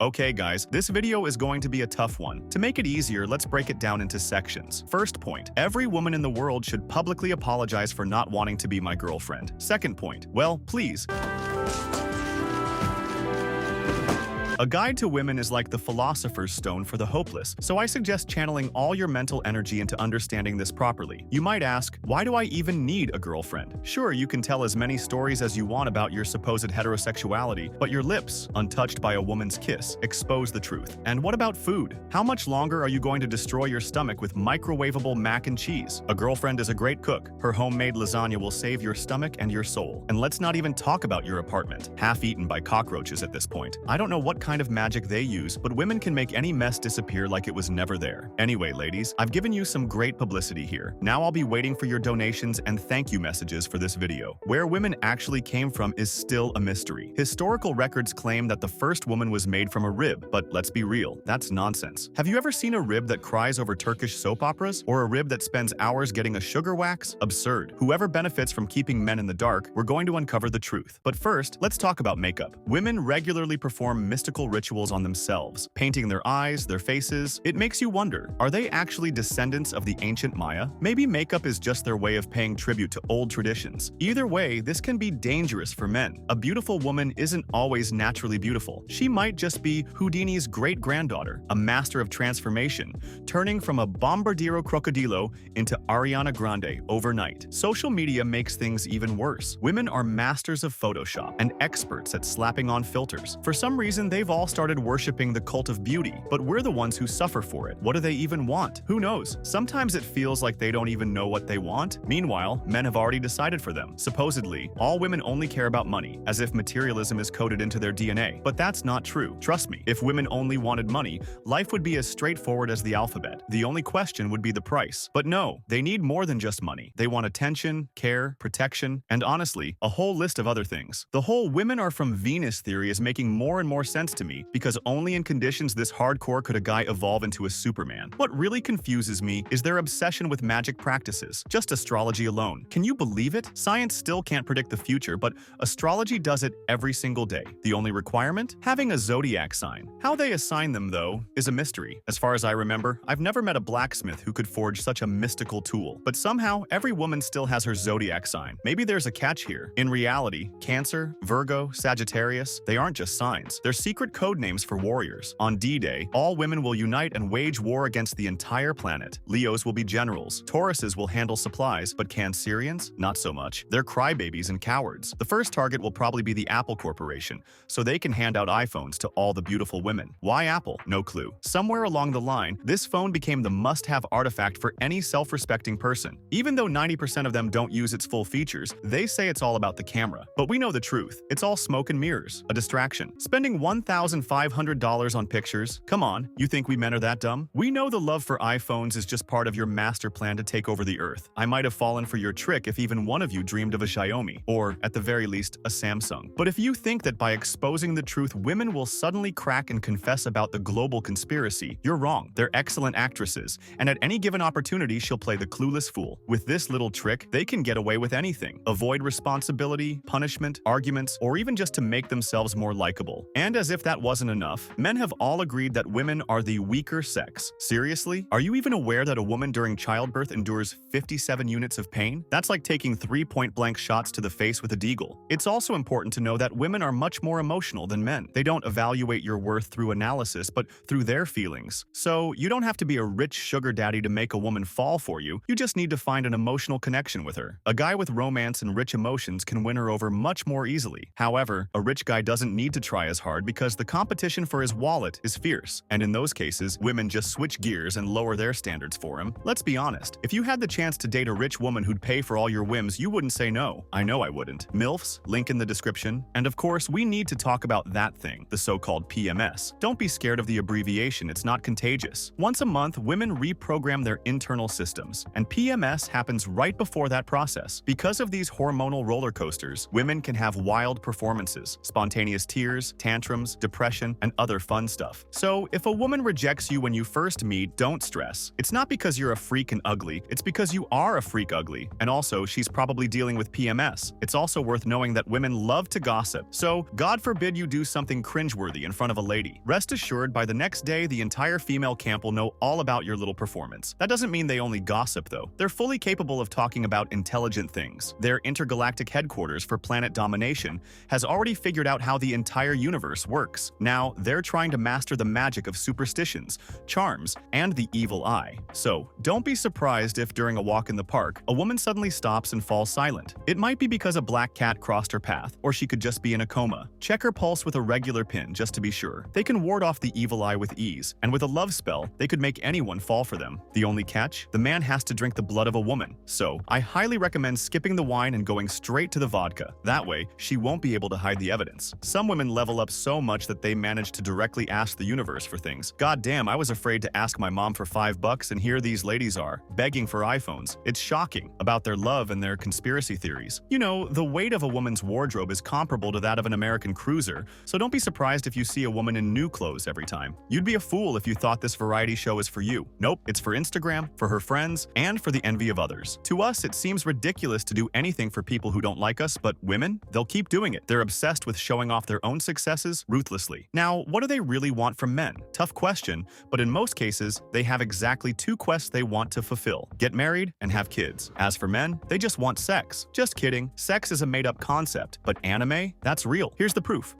Okay guys, this video is going to be a tough one. To make it easier, let's break it down into sections. First point, every woman in the world should publicly apologize for not wanting to be my girlfriend. Second point, well, please. A guide to women is like the philosopher's stone for the hopeless, so I suggest channeling all your mental energy into understanding this properly. You might ask, why do I even need a girlfriend? Sure, you can tell as many stories as you want about your supposed heterosexuality, but your lips, untouched by a woman's kiss, expose the truth. And what about food? How much longer are you going to destroy your stomach with microwavable mac and cheese? A girlfriend is a great cook. Her homemade lasagna will save your stomach and your soul. And let's not even talk about your apartment, half-eaten by cockroaches at this point. I don't know what kind of magic they use, but women can make any mess disappear like it was never there. Anyway, ladies, I've given you some great publicity here. Now I'll be waiting for your donations and thank you messages for this video. Where women actually came from is still a mystery. Historical records claim that the first woman was made from a rib, but let's be real, that's nonsense. Have you ever seen a rib that cries over Turkish soap operas? Or a rib that spends hours getting a sugar wax? Absurd. Whoever benefits from keeping men in the dark, we're going to uncover the truth. But first, let's talk about makeup. Women regularly perform mystical rituals on themselves, painting their eyes, their faces. It makes you wonder, are they actually descendants of the ancient Maya? Maybe makeup is just their way of paying tribute to old traditions. Either way, this can be dangerous for men. A beautiful woman isn't always naturally beautiful. She might just be Houdini's great-granddaughter, a master of transformation, turning from a Bombardiro Crocodilo into Ariana Grande overnight. Social media makes things even worse. Women are masters of Photoshop and experts at slapping on filters. For some reason, they've all started worshipping the cult of beauty, but we're the ones who suffer for it. What do they even want? Who knows? Sometimes it feels like they don't even know what they want. Meanwhile, men have already decided for them. Supposedly, all women only care about money, as if materialism is coded into their DNA. But that's not true. Trust me, if women only wanted money, life would be as straightforward as the alphabet. The only question would be the price. But no, they need more than just money. They want attention, care, protection, and honestly, a whole list of other things. The whole women are from Venus theory is making more and more sense to me, because only in conditions this hardcore could a guy evolve into a Superman. What really confuses me is their obsession with magic practices, just astrology alone. Can you believe it? Science still can't predict the future, but astrology does it every single day. The only requirement? Having a zodiac sign. How they assign them, though, is a mystery. As far as I remember, I've never met a blacksmith who could forge such a mystical tool. But somehow, every woman still has her zodiac sign. Maybe there's a catch here. In reality, Cancer, Virgo, Sagittarius, they aren't just signs. They're secret code names for warriors. On D-Day, all women will unite and wage war against the entire planet. Leos will be generals. Tauruses will handle supplies, but Cancerians? Not so much. They're crybabies and cowards. The first target will probably be the Apple Corporation, so they can hand out iPhones to all the beautiful women. Why Apple? No clue. Somewhere along the line, this phone became the must-have artifact for any self-respecting person. Even though 90% of them don't use its full features, they say it's all about the camera. But we know the truth. It's all smoke and mirrors, a distraction. Spending $1,500 on pictures? Come on, you think we men are that dumb? We know the love for iPhones is just part of your master plan to take over the earth. I might have fallen for your trick if even one of you dreamed of a Xiaomi, or at the very least, a Samsung. But if you think that by exposing the truth, women will suddenly crack and confess about the global conspiracy, you're wrong. They're excellent actresses, and at any given opportunity, she'll play the clueless fool. With this little trick, they can get away with anything. Avoid responsibility, punishment, arguments, or even just to make themselves more likable. And as if that wasn't enough, men have all agreed that women are the weaker sex. Seriously? Are you even aware that a woman during childbirth endures 57 units of pain? That's like taking 3 point-blank shots to the face with a deagle. It's also important to know that women are much more emotional than men. They don't evaluate your worth through analysis, but through their feelings. So you don't have to be a rich sugar daddy to make a woman fall for you. You just need to find an emotional connection with her. A guy with romance and rich emotions can win her over much more easily. However, a rich guy doesn't need to try as hard because the competition for his wallet is fierce. And in those cases, women just switch gears and lower their standards for him. Let's be honest. If you had the chance to date a rich woman who'd pay for all your whims, you wouldn't say no. I know I wouldn't. MILFs, link in the description. And of course, we need to talk about that thing, the so-called PMS. Don't be scared of the abbreviation, it's not contagious. Once a month, women reprogram their internal systems, and PMS happens right before that process. Because of these hormonal roller coasters, women can have wild performances, spontaneous tears, tantrums, depression, and other fun stuff. So, if a woman rejects you when you first meet, don't stress. It's not because you're a freak and ugly, it's because you are a freak ugly. And also, she's probably dealing with PMS. It's also worth knowing that women love to gossip. So, God forbid you do something cringeworthy in front of a lady. Rest assured, by the next day, the entire female camp will know all about your little performance. That doesn't mean they only gossip, though. They're fully capable of talking about intelligent things. Their intergalactic headquarters for planet domination has already figured out how the entire universe works. Now, they're trying to master the magic of superstitions, charms, and the evil eye. So, don't be surprised if during a walk in the park, a woman suddenly stops and falls silent. It might be because a black cat crossed her path, or she could just be in a coma. Check her pulse with a regular pin just to be sure. They can ward off the evil eye with ease, and with a love spell, they could make anyone fall for them. The only catch? The man has to drink the blood of a woman. So, I highly recommend skipping the wine and going straight to the vodka. That way, she won't be able to hide the evidence. Some women level up so much that they manage to directly ask the universe for things. God damn, I was afraid to ask my mom for $5 and here these ladies are, begging for iPhones. It's shocking about their love and their conspiracy theories. You know, the weight of a woman's wardrobe is comparable to that of an American cruiser, so don't be surprised if you see a woman in new clothes every time. You'd be a fool if you thought this variety show is for you. Nope, it's for Instagram, for her friends, and for the envy of others. To us, it seems ridiculous to do anything for people who don't like us, but women, they'll keep doing it. They're obsessed with showing off their own successes ruthlessly. Now, what do they really want from men? Tough question, but in most cases, they have exactly two quests they want to fulfill: get married and have kids. As for men, they just want sex. Just kidding, sex is a made-up concept, but anime? That's real. Here's the proof.